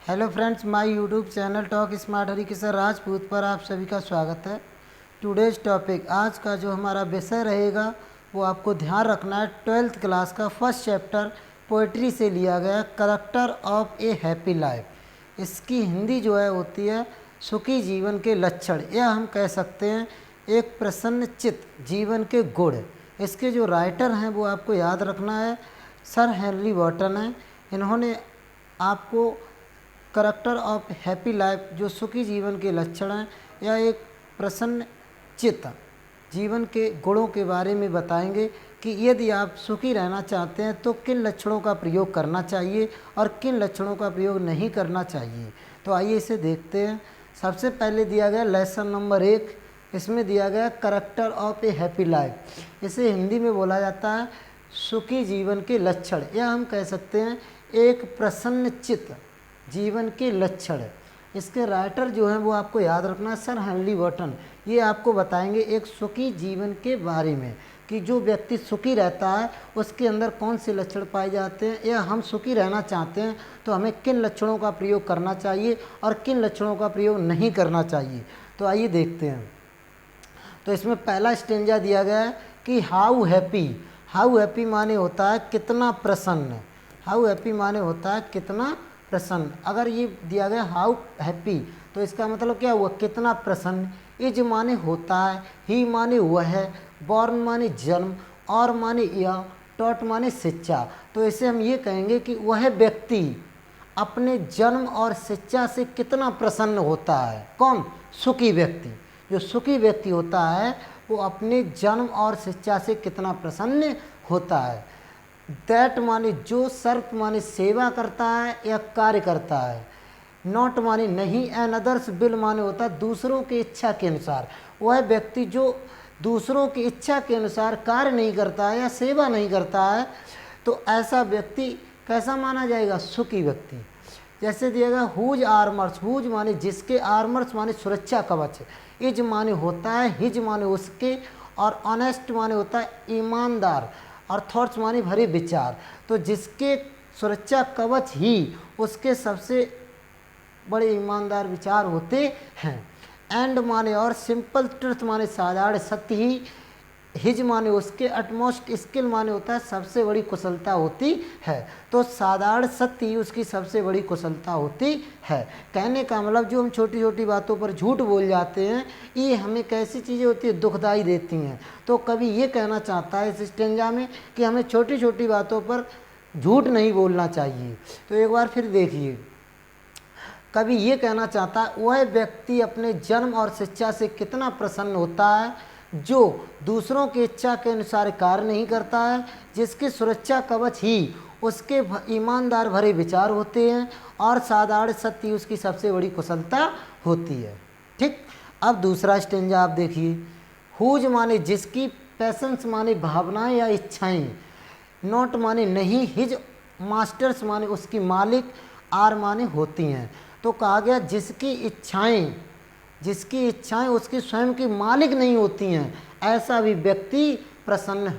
Hello friends, my YouTube channel talk smart Harikishan Rajput पर आप सभी का स्वागत है। टुडेज टॉपिक, आज का जो हमारा विषय रहेगा वो आपको ध्यान रखना है। 12th क्लास का फर्स्ट चैप्टर पोइट्री से लिया गया, character of A happy life. इसकी हिंदी जो है होती है सुखी जीवन के लक्षण, या हम कह सकते हैं एक प्रसन्न चित्त जीवन के गुण। इसके जो राइटर हैं वो आपको याद रखना है, सर हेनरी वॉटन हैं। इन्होंने आपको करेक्टर ऑफ हैप्पी लाइफ, जो सुखी जीवन के लक्षण हैं या एक प्रसन्न चित्त जीवन के गुणों के बारे में बताएंगे कि यदि आप सुखी रहना चाहते हैं तो किन लक्षणों का प्रयोग करना चाहिए और किन लक्षणों का प्रयोग नहीं करना चाहिए। तो आइए इसे देखते हैं। सबसे पहले दिया गया लेसन नंबर 1, इसमें दिया गया character of A happy life. इसे हिंदी में बोला जाता है सुखी जीवन के लक्षण, या हम कह सकते हैं एक प्रसन्न चित्त जीवन के लक्षण। इसके राइटर जो हैं वो आपको याद रखना है सर हेनरी वॉटन। ये आपको बताएंगे एक सुखी जीवन के बारे में कि जो व्यक्ति सुखी रहता है उसके अंदर कौन से लक्षण पाए जाते हैं, या हम सुखी रहना चाहते हैं तो हमें किन लक्षणों का प्रयोग करना चाहिए और किन लक्षणों का प्रयोग नहीं करना चाहिए। तो आइए देखते हैं। तो इसमें पहला स्टेंजा दिया गया है कि हाउ हैप्पी। हाउ हैप्पी माने होता है कितना प्रसन्न। हाउ हैप्पी माने होता है कितना प्रसन्न। अगर ये दिया गया हाउ हैप्पी तो इसका मतलब क्या हुआ, कितना प्रसन्न। इज माने होता है, ही माने वह है, बॉर्न माने जन्म, और माने यह, टॉट माने शिक्षा। तो इसे हम ये कहेंगे कि वह व्यक्ति अपने जन्म और शिक्षा से कितना प्रसन्न होता है। कौन? सुखी व्यक्ति। जो सुखी व्यक्ति होता है वो अपने जन्म और शिक्षा से कितना प्रसन्न होता है। दैट माने जो, सर्फ माने सेवा करता है या कार्य करता है, नॉट माने नहीं, एंड अदर्स विल माने होता है दूसरों की इच्छा के अनुसार। वह व्यक्ति जो दूसरों की इच्छा के अनुसार कार्य नहीं करता है या सेवा नहीं करता है तो ऐसा व्यक्ति कैसा माना जाएगा? सुखी व्यक्ति। जैसे दिया गया हुज आर्मर्स। हुज माने जिसके, आर्मर्स माने सुरक्षा कवच, इज माने होता है, हिज माने उसके, और ऑनेस्ट माने होता है ईमानदार, और थॉट्स माने भरे विचार। तो जिसके सुरक्षा कवच ही उसके सबसे बड़े ईमानदार विचार होते हैं। एंड माने और, सिंपल ट्रुथ माने साधारण सत्य ही, हिज माने उसके, अटमोस्ट स्किल माने होता है सबसे बड़ी कुशलता होती है। तो साधारण सत्य ही उसकी सबसे बड़ी कुशलता होती है। कहने का मतलब जो हम छोटी छोटी बातों पर झूठ बोल जाते हैं ये हमें कैसी चीज़ें होती है, दुखदाई देती हैं। तो कभी ये कहना चाहता है इस स्टेंजा में कि हमें छोटी छोटी बातों पर झूठ नहीं बोलना चाहिए। तो एक बार फिर देखिए, कभी ये कहना चाहता है वह व्यक्ति अपने जन्म और शिक्षा से कितना प्रसन्न होता है जो दूसरों की इच्छा के अनुसार कार्य नहीं करता है, जिसकी सुरक्षा कवच ही उसके ईमानदार भरे विचार होते हैं, और साधारण सत्य उसकी सबसे बड़ी कुशलता होती है। ठीक, अब दूसरा स्टेंजा आप देखिए। हुज माने जिसकी, पैशंस माने भावनाएं या इच्छाएं, नॉट माने नहीं, हिज मास्टर्स माने उसकी मालिक, आर माने होती हैं। तो कहा गया जिसकी इच्छाएं उसकी स्वयं की मालिक नहीं होती हैं ऐसा भी व्यक्ति प्रसन्न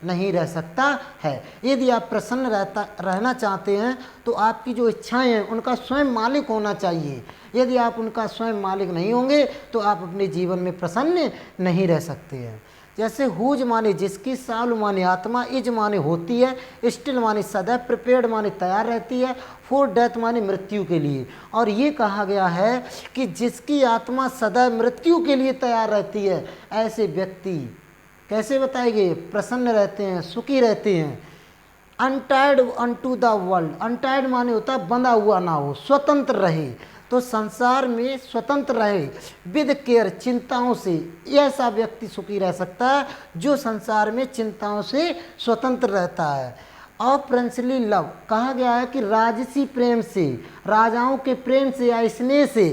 नहीं रह सकता है। यदि आप प्रसन्न रहना चाहते हैं तो आपकी जो इच्छाएं हैं उनका स्वयं मालिक होना चाहिए। यदि आप उनका स्वयं मालिक नहीं होंगे तो आप अपने जीवन में प्रसन्न नहीं रह सकते हैं। जैसे हुज माने जिसकी, साल माने आत्मा, इज माने होती है, स्टिल माने सदैव, प्रिपेयर्ड माने तैयार रहती है, फॉर डेथ माने मृत्यु के लिए। और ये कहा गया है कि जिसकी आत्मा सदैव मृत्यु के लिए तैयार रहती है ऐसे व्यक्ति कैसे बताए गए? प्रसन्न रहते हैं, सुखी रहते हैं। Untied unto the world. Untied माने होता है बंधा हुआ ना हो, स्वतंत्र रहे। तो संसार में स्वतंत्र रहे, विद केयर, चिंताओं से। ऐसा व्यक्ति सुखी रह सकता है जो संसार में चिंताओं से स्वतंत्र रहता है। और प्रिंसली लव, कहा गया है कि राजसी प्रेम से, राजाओं के प्रेम से या स्नेह से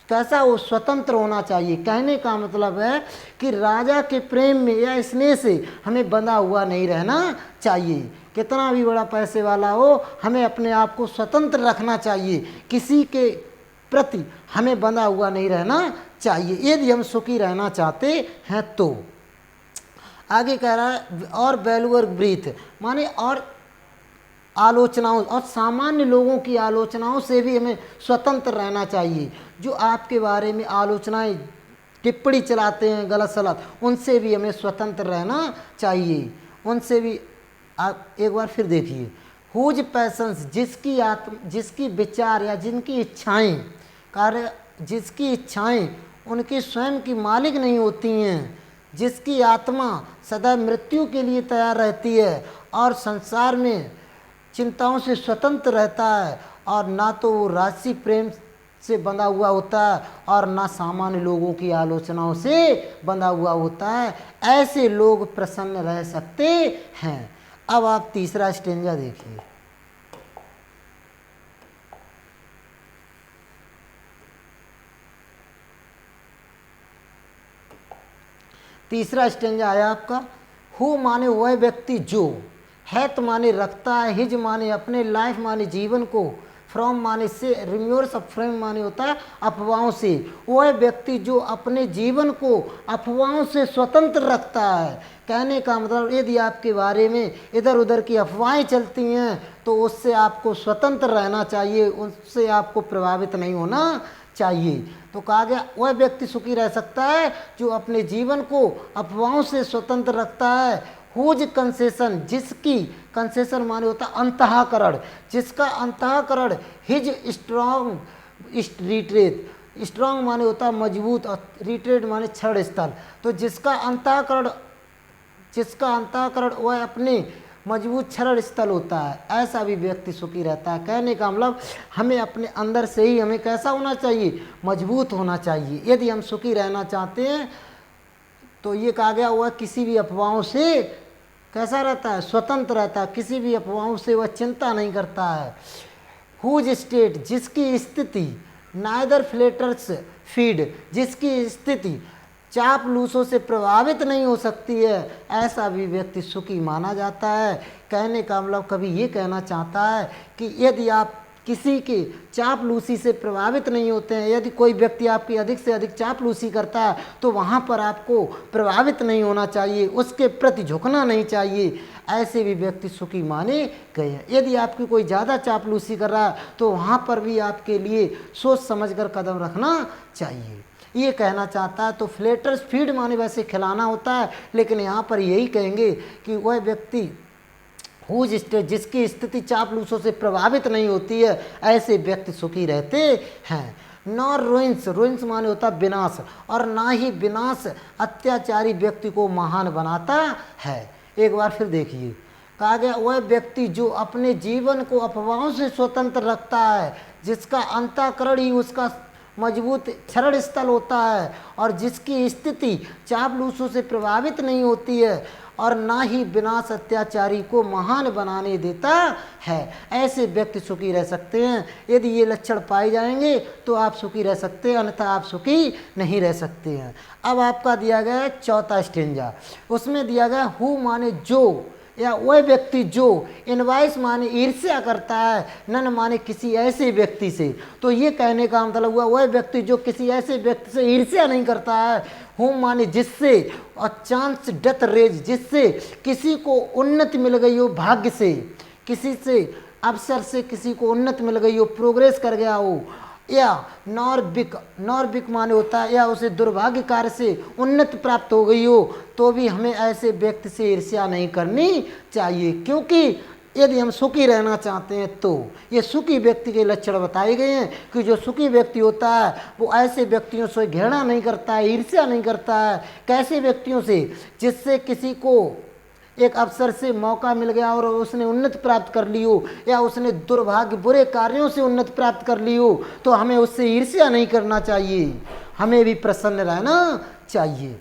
कैसा वो स्वतंत्र होना चाहिए। कहने का मतलब है कि राजा के प्रेम में या स्नेह से हमें बंधा हुआ नहीं रहना चाहिए। कितना भी बड़ा पैसे वाला हो हमें अपने आप को स्वतंत्र रखना चाहिए, किसी के प्रति हमें बंधा हुआ नहीं रहना चाहिए यदि हम सुखी रहना चाहते हैं तो। आगे कह रहा है और वैल्यूअर ब्रीथ माने और आलोचनाओं और सामान्य लोगों की आलोचनाओं से भी हमें स्वतंत्र रहना चाहिए। जो आपके बारे में आलोचनाएं टिप्पणी चलाते हैं गलत सलत, उनसे भी हमें स्वतंत्र रहना चाहिए, उनसे भी। आप एक बार फिर देखिए, हुज पैशंस, जिसकी विचार या जिनकी इच्छाएं कार्य, जिसकी इच्छाएं उनकी स्वयं की मालिक नहीं होती हैं, जिसकी आत्मा सदा मृत्यु के लिए तैयार रहती है और संसार में चिंताओं से स्वतंत्र रहता है, और ना तो वो राशि प्रेम से बंधा हुआ होता है और ना सामान्य लोगों की आलोचनाओं से बंधा हुआ होता है, ऐसे लोग प्रसन्न रह सकते हैं। अब आप तीसरा स्टेंजा देखिए। तीसरा स्टेंजा आया आपका, हु माने वह व्यक्ति जो, हैत माने रखता है, हिज माने अपने, लाइफ माने जीवन को, फ्रॉम माने से, रिम्योर्स ऑफ फ्रेम माने होता है अफवाहों से। वह व्यक्ति जो अपने जीवन को अफवाहों से स्वतंत्र रखता है। कहने का मतलब, यदि आपके बारे में इधर उधर की अफवाहें चलती हैं तो उससे आपको स्वतंत्र रहना चाहिए, उससे आपको प्रभावित नहीं होना चाहिए। तो कहा गया वह व्यक्ति सुखी रह सकता है जो अपने जीवन को अफवाहों से स्वतंत्र रखता है। हुज कंसेशन, जिसकी, कंसेशन माने होता अंतःकरण, जिसका अंतःकरण, हिज स्ट्रॉन्ग रिट्रेट, स्ट्रॉन्ग माने होता मजबूत और रिट्रेट माने क्षण स्थल। तो जिसका अंतःकरण वह अपने मजबूत क्षरण स्थल होता है, ऐसा भी व्यक्ति सुखी रहता है। कहने का मतलब, हमें अपने अंदर से ही हमें कैसा होना चाहिए, मजबूत होना चाहिए। यदि हम सुखी रहना चाहते हैं तो ये कहा गया वह किसी भी अफवाहों से कैसा रहता है, स्वतंत्र रहता है, किसी भी अफवाहों से वह चिंता नहीं करता है। हुज स्टेट, जिसकी स्थिति, नाइदर फ्लेटर्स फीड, जिसकी स्थिति चापलूसों से प्रभावित नहीं हो सकती है, ऐसा भी व्यक्ति सुखी माना जाता है। कहने का मतलब, कभी ये कहना चाहता है कि यदि आप किसी के चापलूसी से प्रभावित नहीं होते हैं, यदि कोई व्यक्ति आपकी अधिक से अधिक चापलूसी करता है तो वहाँ पर आपको प्रभावित नहीं होना चाहिए, उसके प्रति झुकना नहीं चाहिए, ऐसे भी व्यक्ति सुखी माने गए हैं। यदि आपकी कोई ज़्यादा चापलूसी कर रहा है तो वहाँ पर भी आपके लिए सोच समझकर कदम रखना चाहिए, ये कहना चाहता है। तो फ्लेटर्स फीड माने वैसे खिलाना होता है, लेकिन यहाँ पर यही कहेंगे कि वह व्यक्ति हुज स्टेट, जिसकी स्थिति चापलूसों से प्रभावित नहीं होती है, ऐसे व्यक्ति सुखी रहते हैं। नॉर रुइंस, रुइंस माने होता विनाश, और ना ही विनाश अत्याचारी व्यक्ति को महान बनाता है। एक बार फिर देखिए, कहा गया वह व्यक्ति जो अपने जीवन को अफवाहों से स्वतंत्र रखता है, जिसका अंतःकरण ही उसका मजबूत क्षरण स्थल होता है, और जिसकी स्थिति चापलूसों से प्रभावित नहीं होती है, और ना ही विनाश अत्याचारी को महान बनाने देता है, ऐसे व्यक्ति सुखी रह सकते हैं। यदि ये लक्षण पाए जाएंगे तो आप सुखी रह सकते हैं, अन्यथा आप सुखी नहीं रह सकते हैं। अब आपका दिया गया है चौथा स्टेंजा, उसमें दिया गया हु माने जो, या वह व्यक्ति जो, इनवाइस माने ईर्ष्या करता है, नन माने किसी ऐसे व्यक्ति से। तो ये कहने का मतलब हुआ वह व्यक्ति जो किसी ऐसे व्यक्ति से ईर्ष्या नहीं करता है। हूँ माने जिससे, और चांस डथ रेज, जिससे किसी को उन्नति मिल गई हो भाग्य से, किसी से अवसर से किसी को उन्नति मिल गई हो, प्रोग्रेस कर गया हो, या नॉर्बिक, नॉर्बिक माने होता है या उसे दुर्भाग्य कार्य से उन्नति प्राप्त हो गई हो, तो भी हमें ऐसे व्यक्ति से ईर्ष्या नहीं करनी चाहिए, क्योंकि यदि हम सुखी रहना चाहते हैं तो ये सुखी व्यक्ति के लक्षण बताए गए हैं कि जो सुखी व्यक्ति होता है वो ऐसे व्यक्तियों से घृणा नहीं करता है, ईर्ष्या नहीं करता है। कैसे व्यक्तियों से, जिससे किसी को एक अवसर से मौका मिल गया और उसने उन्नति प्राप्त कर ली हो, या उसने दुर्भाग्य बुरे कार्यों से उन्नति प्राप्त कर ली हो, तो हमें उससे ईर्ष्या नहीं करना चाहिए, हमें भी प्रसन्न रहना चाहिए।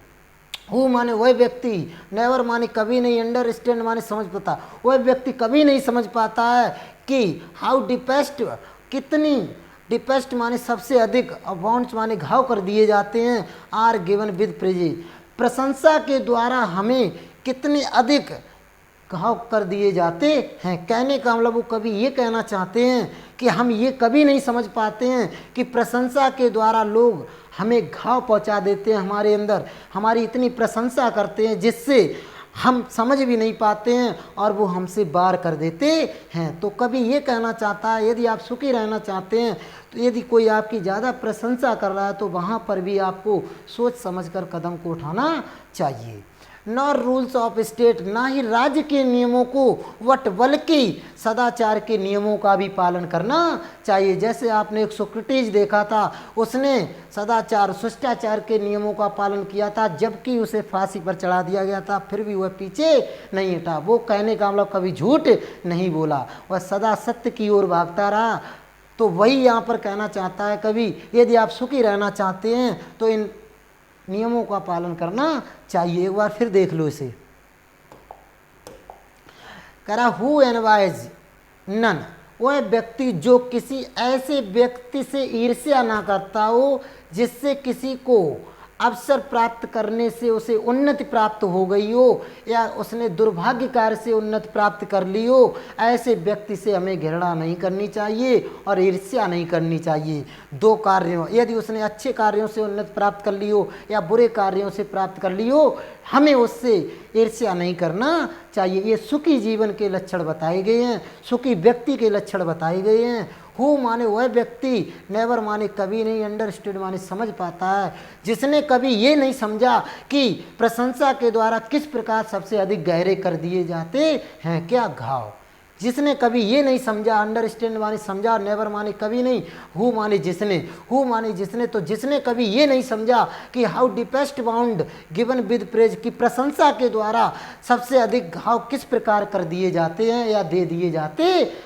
हु माने वह व्यक्ति, नेवर माने कभी नहीं, अंडरस्टैंड माने समझ पाता, वह व्यक्ति कभी नहीं समझ पाता है कि हाउ डिपेस्ट, कितनी, डिपेस्ट माने सबसे अधिक, अबाउंड्स माने घाव कर दिए जाते हैं, आर गिवन विद प्रेजेज, प्रशंसा के द्वारा हमें कितने अधिक घाव कर दिए जाते हैं। कहने का मतलब वो कभी ये कहना चाहते हैं कि हम ये कभी नहीं समझ पाते हैं कि प्रशंसा के द्वारा लोग हमें घाव पहुंचा देते हैं, हमारे अंदर हमारी इतनी प्रशंसा करते हैं जिससे हम समझ भी नहीं पाते हैं और वो हमसे बार कर देते हैं। तो कवि ये कहना चाहता है, यदि आप सुखी रहना चाहते हैं तो यदि कोई आपकी ज़्यादा प्रशंसा कर रहा है तो वहाँ पर भी आपको सोच समझकर कदम को उठाना चाहिए। नॉर रूल्स ऑफ स्टेट, ना ही राज्य के नियमों को वट बल्कि सदाचार के नियमों का भी पालन करना चाहिए। जैसे आपने एक सोक्रेटिस देखा था, उसने सदाचार शिष्टाचार के नियमों का पालन किया था, जबकि उसे फांसी पर चढ़ा दिया गया था, फिर भी वह पीछे नहीं हटा। वो कहने का मतलब कभी झूठ नहीं बोला, वह सदा सत्य की ओर भागता रहा। तो वही यहाँ पर कहना चाहता है कवि, यदि आप सुखी रहना चाहते हैं तो इन नियमों का पालन करना चाहिए। एक बार फिर देख लो इसे, करा हु एनवाइज नन, वह व्यक्ति जो किसी ऐसे व्यक्ति से ईर्ष्या ना करता हो जिससे किसी को अवसर प्राप्त करने से उसे उन्नति प्राप्त हो गई हो या उसने दुर्भाग्य कार्य से उन्नति प्राप्त कर ली हो, ऐसे व्यक्ति से हमें घृणा नहीं करनी चाहिए और ईर्ष्या नहीं करनी चाहिए। दो कार्यों, यदि उसने अच्छे कार्यों से उन्नति प्राप्त कर ली हो या बुरे कार्यों से प्राप्त कर ली हो, हमें उससे ईर्ष्या नहीं करना चाहिए। ये सुखी जीवन के लक्षण बताए गए हैं, सुखी व्यक्ति के लक्षण बताए गए हैं। हु माने वह व्यक्ति, नेवर माने कभी नहीं, अंडरस्टूड माने समझ पाता है। जिसने कभी ये नहीं समझा कि प्रशंसा के द्वारा किस प्रकार सबसे अधिक गहरे कर दिए जाते हैं क्या घाव। जिसने कभी ये नहीं समझा, अंडरस्टैंड माने समझा, नेवर माने कभी नहीं, हु माने जिसने, हु माने जिसने, तो जिसने कभी ये नहीं समझा कि how deepest bound given with praise, की प्रशंसा के द्वारा सबसे अधिक घाव किस प्रकार कर दिए जाते हैं या दे दिए जाते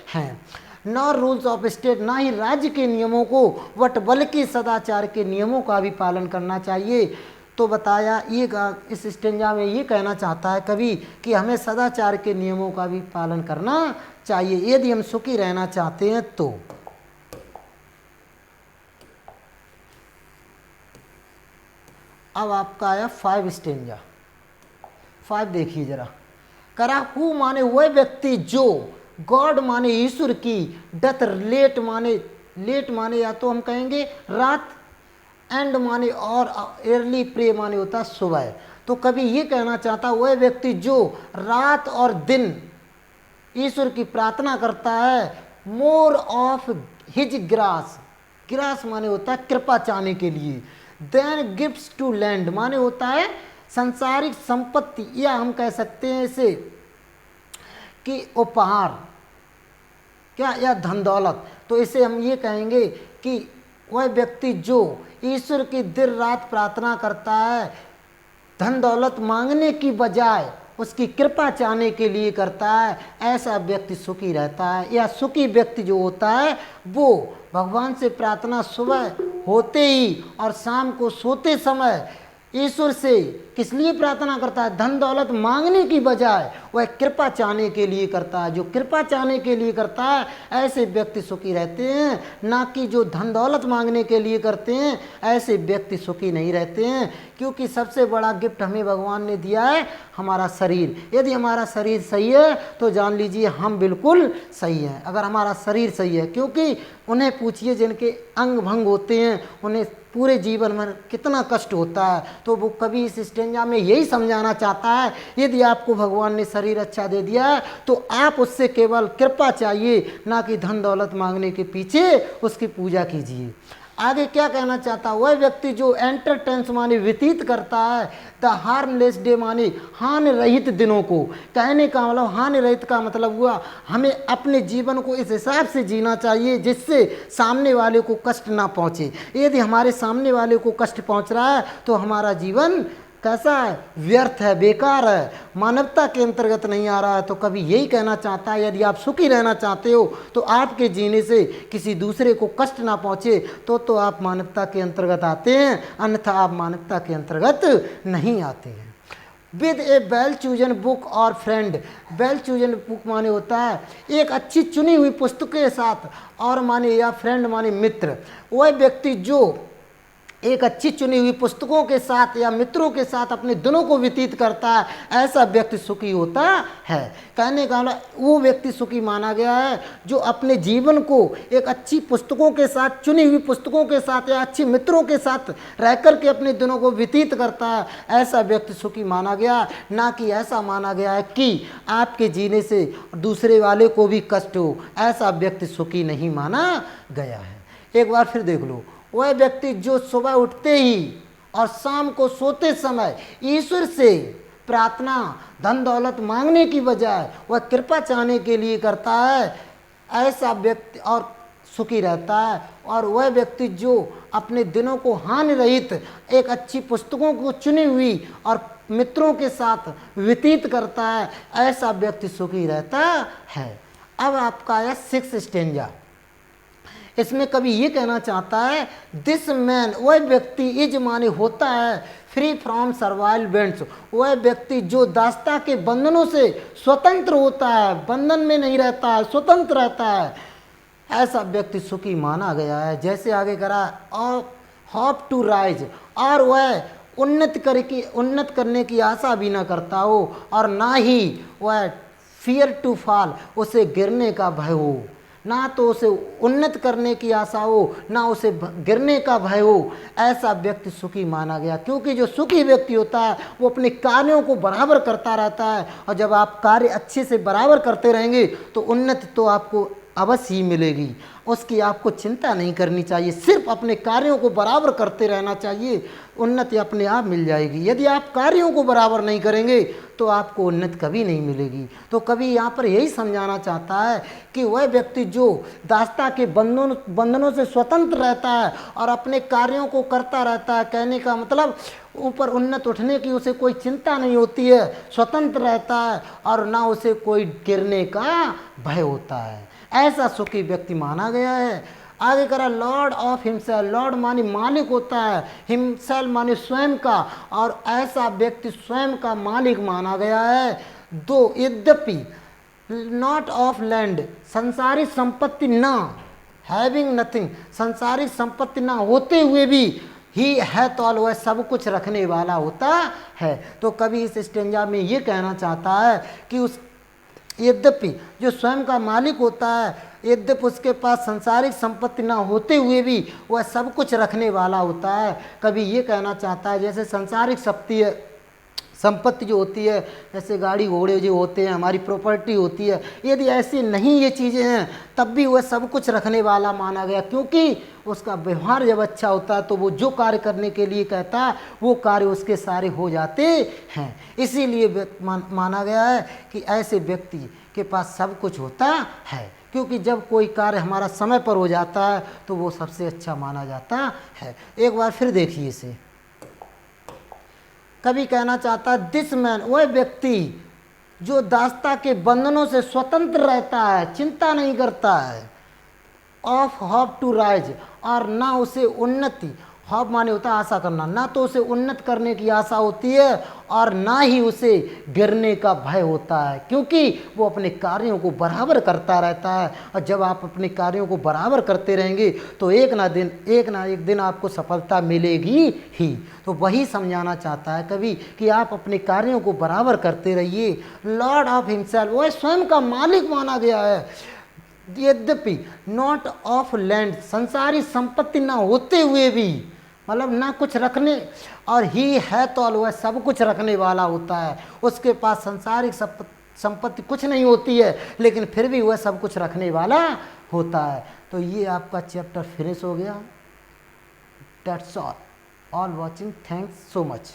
हैं। नॉर रूल्स ऑफ स्टेट, ना ही राज्य के नियमों को वट बल्कि सदाचार के नियमों का भी पालन करना चाहिए। तो बताया ये इस स्टेंजा में ये कहना चाहता है कवि कि हमें सदाचार के नियमों का भी पालन करना चाहिए यदि हम सुखी रहना चाहते हैं तो। अब आपका आया 5 स्टेंजा। 5 देखिए जरा, करा हु माने वह व्यक्ति जो, गॉड माने ईश्वर की, डथ लेट माने या तो हम कहेंगे रात, एंड माने और अर्ली प्रे माने होता है सुबह। तो कभी ये कहना चाहता वह व्यक्ति जो रात और दिन ईश्वर की प्रार्थना करता है, more of his grass, grass माने होता है कृपा चाहने के लिए, देन गिफ्ट्स टू लैंड माने होता है संसारिक संपत्ति, या हम कह सकते हैं इसे कि उपहार क्या या धन दौलत। तो इसे हम ये कहेंगे कि वह व्यक्ति जो ईश्वर की दिन रात प्रार्थना करता है, धन दौलत मांगने की बजाय उसकी कृपा चाहने के लिए करता है, ऐसा व्यक्ति सुखी रहता है। या सुखी व्यक्ति जो होता है वो भगवान से प्रार्थना सुबह होते ही और शाम को सोते समय ईश्वर से किस लिए प्रार्थना करता है, धन दौलत मांगने की बजाय वह कृपा चाहने के लिए करता है। जो कृपा चाहने के लिए करता है ऐसे व्यक्ति सुखी रहते हैं, ना कि जो धन दौलत मांगने के लिए करते हैं ऐसे व्यक्ति सुखी नहीं रहते हैं। क्योंकि सबसे बड़ा गिफ्ट हमें भगवान ने दिया है हमारा शरीर। यदि हमारा शरीर सही है तो जान लीजिए हम बिल्कुल सही हैं। अगर हमारा शरीर सही है, क्योंकि उन्हें पूछिए जिनके अंग भंग होते हैं उन्हें पूरे जीवन में कितना कष्ट होता है। तो वो कभी इस स्टेंजा में यही समझाना चाहता है, यदि आपको भगवान ने शरीर अच्छा दे दिया है तो आप उससे केवल कृपा चाहिए, ना कि धन दौलत मांगने के पीछे उसकी पूजा कीजिए। आगे क्या कहना चाहता है, वह व्यक्ति जो एंटरटेन्स माने व्यतीत करता है, द हार्मलेस डे माने हानि रहित दिनों को। कहने का मतलब हानि रहित का मतलब हुआ हमें अपने जीवन को इस हिसाब से जीना चाहिए जिससे सामने वाले को कष्ट ना पहुँचे। यदि हमारे सामने वाले को कष्ट पहुँच रहा है तो हमारा जीवन कैसा है, व्यर्थ है, बेकार है, मानवता के अंतर्गत नहीं आ रहा है। तो कभी यही कहना चाहता है यदि आप सुखी रहना चाहते हो तो आपके जीने से किसी दूसरे को कष्ट ना पहुँचे तो आप मानवता के अंतर्गत आते हैं, अन्यथा आप मानवता के अंतर्गत नहीं आते हैं। With A well chosen book और फ्रेंड, वेल चूजन बुक माने होता है एक अच्छी चुनी हुई पुस्तक के साथ, और माने या फ्रेंड माने मित्र। वह व्यक्ति जो एक अच्छी चुनी हुई पुस्तकों के साथ या मित्रों के साथ अपने दिनों को व्यतीत करता है, ऐसा व्यक्ति सुखी होता है। कहने का मतलब वो व्यक्ति सुखी माना गया है जो अपने जीवन को एक अच्छी पुस्तकों के साथ, चुनी हुई पुस्तकों के साथ या अच्छी मित्रों के साथ रह कर के अपने दिनों को व्यतीत करता है, ऐसा व्यक्ति सुखी माना गया। ना कि ऐसा माना गया है कि आपके जीने से दूसरे वाले को भी कष्ट हो, ऐसा व्यक्ति सुखी नहीं माना गया है। एक बार फिर देख लो, वह व्यक्ति जो सुबह उठते ही और शाम को सोते समय ईश्वर से प्रार्थना धन दौलत मांगने की बजाय वह कृपा चाहने के लिए करता है, ऐसा व्यक्ति और सुखी रहता है। और वह व्यक्ति जो अपने दिनों को हानि रहित एक अच्छी पुस्तकों को चुनी हुई और मित्रों के साथ व्यतीत करता है, ऐसा व्यक्ति सुखी रहता है। अब आपका आया 6 स्टेंजा। इसमें कवि ये कहना चाहता है, दिस मैन, वह व्यक्ति इज माने होता है फ्री फ्रॉम सर्वाइल बेंड्स, वह व्यक्ति जो दास्ता के बंधनों से स्वतंत्र होता है, बंधन में नहीं रहता है, स्वतंत्र रहता है, ऐसा व्यक्ति सुखी माना गया है। जैसे आगे करा, और होप टू राइज, और वह उन्नत करने की आशा भी ना करता हो, और ना ही वह फियर टू फॉल, उसे गिरने का भय हो। ना तो उसे उन्नत करने की आशा हो, ना उसे गिरने का भय हो, ऐसा व्यक्ति सुखी माना गया। क्योंकि जो सुखी व्यक्ति होता है वो अपने कार्यों को बराबर करता रहता है, और जब आप कार्य अच्छे से बराबर करते रहेंगे तो उन्नति तो आपको अवश्य ही मिलेगी, उसकी आपको चिंता नहीं करनी चाहिए, सिर्फ अपने कार्यों को बराबर करते रहना चाहिए, उन्नति अपने आप मिल जाएगी। यदि आप कार्यों को बराबर नहीं करेंगे तो आपको उन्नति कभी नहीं मिलेगी। तो कभी यहाँ पर यही समझाना चाहता है कि वह व्यक्ति जो दास्ता के बंधनों से स्वतंत्र रहता है और अपने कार्यों को करता रहता है, कहने का मतलब ऊपर उन्नत उठने की उसे कोई चिंता नहीं होती है, स्वतंत्र रहता है, और ना उसे कोई गिरने का भय होता है, ऐसा सुखी व्यक्ति माना गया है। आगे करा, लॉर्ड ऑफ हिमसेल्फ, लॉर्ड माने मालिक होता है, हिमसेल्फ माने स्वयं का, और ऐसा व्यक्ति स्वयं का मालिक माना गया है। दो यद्यपि नॉट ऑफ लैंड, संसारिक संपत्ति ना, हैविंग नथिंग, संसारिक संपत्ति ना होते हुए भी ही है तो ऑल, वह सब कुछ रखने वाला होता है। तो कभी इस स्टेंजा में ये कहना चाहता है कि उस यद्यपि जो स्वयं का मालिक होता है, यद्यपि उसके पास संसारिक संपत्ति ना होते हुए भी वह सब कुछ रखने वाला होता है। कभी ये कहना चाहता है जैसे संसारिक संपत्ति जो होती है, जैसे गाड़ी घोड़े जो होते हैं, हमारी प्रॉपर्टी होती है, यदि ऐसी नहीं ये चीज़ें हैं तब भी वह सब कुछ रखने वाला माना गया, क्योंकि उसका व्यवहार जब अच्छा होता है तो वो जो कार्य करने के लिए कहता है वो कार्य उसके सारे हो जाते हैं। इसीलिए माना गया है कि ऐसे व्यक्ति के पास सब कुछ होता है, क्योंकि जब कोई कार्य हमारा समय पर हो जाता है तो वो सबसे अच्छा माना जाता है। एक बार फिर देखिए इसे, कभी कहना चाहता है, दिस मैन, वह व्यक्ति जो दास्ता के बंधनों से स्वतंत्र रहता है, चिंता नहीं करता है, ऑफ होप टू राइज, और ना उसे उन्नति, होप माने होता है आशा करना, ना तो उसे उन्नत करने की आशा होती है और ना ही उसे गिरने का भय होता है, क्योंकि वो अपने कार्यों को बराबर करता रहता है। और जब आप अपने कार्यों को बराबर करते रहेंगे तो एक ना एक दिन आपको सफलता मिलेगी ही। तो वही समझाना चाहता है कभी कि आप अपने कार्यों को बराबर करते रहिए। लॉर्ड ऑफ हिमसेल्फ, वह स्वयं का मालिक माना गया है। यद्यपि नॉट ऑफ लैंड, संसारी संपत्ति ना होते हुए भी, मतलब ना कुछ रखने, और ही है तो वह सब कुछ रखने वाला होता है। उसके पास संसारिक संपत्ति कुछ नहीं होती है लेकिन फिर भी वह सब कुछ रखने वाला होता है। तो ये आपका चैप्टर फिनिश हो गया। That's all watching, thanks so much.